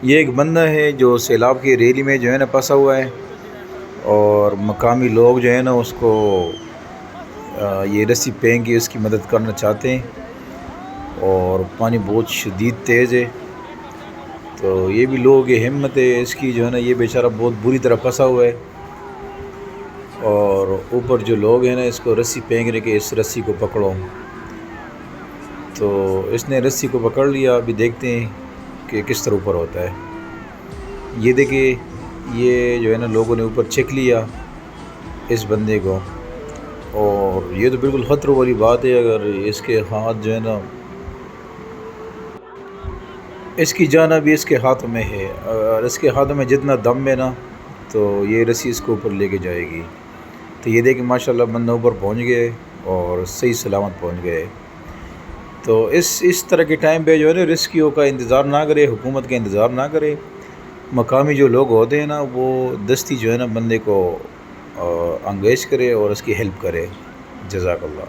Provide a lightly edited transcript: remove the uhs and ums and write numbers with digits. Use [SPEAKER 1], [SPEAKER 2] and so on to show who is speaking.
[SPEAKER 1] یہ ایک بندہ ہے جو سیلاب کی ریلی میں جو ہے نا پھنسا ہوا ہے، اور مقامی لوگ جو ہے نا اس کو یہ رسی پھینک کے اس کی مدد کرنا چاہتے ہیں، اور پانی بہت شدید تیز ہے، تو یہ بھی لوگوں کی ہمت ہے اس کی جو ہے نا، یہ بیچارہ بہت بری طرح پھنسا ہوا ہے، اور اوپر جو لوگ ہیں نا اس کو رسی پھینک رہے کہ اس رسی کو پکڑو، تو اس نے رسی کو پکڑ لیا۔ ابھی دیکھتے ہیں کہ کس طرح اوپر ہوتا ہے۔ یہ دیکھیں، یہ جو ہے نا لوگوں نے اوپر چیک لیا اس بندے کو، اور یہ تو بالکل خطروں والی بات ہے، اگر اس کے ہاتھ جو ہے نا، اس کی جان ابھی اس کے ہاتھوں میں ہے، اور اس کے ہاتھوں میں جتنا دم ہے نا تو یہ رسی اس کو اوپر لے کے جائے گی۔ تو یہ دیکھیں ماشاءاللہ بندہ اوپر پہنچ گئے اور صحیح سلامت پہنچ گئے۔ تو اس طرح کے ٹائم پہ جو ہے نا ریسکیو کا انتظار نہ کرے، حکومت کا انتظار نہ کرے، مقامی جو لوگ ہوتے ہیں نا وہ دستی جو ہے نا بندے کو انگیج کرے اور اس کی ہیلپ کرے۔ جزاک اللہ۔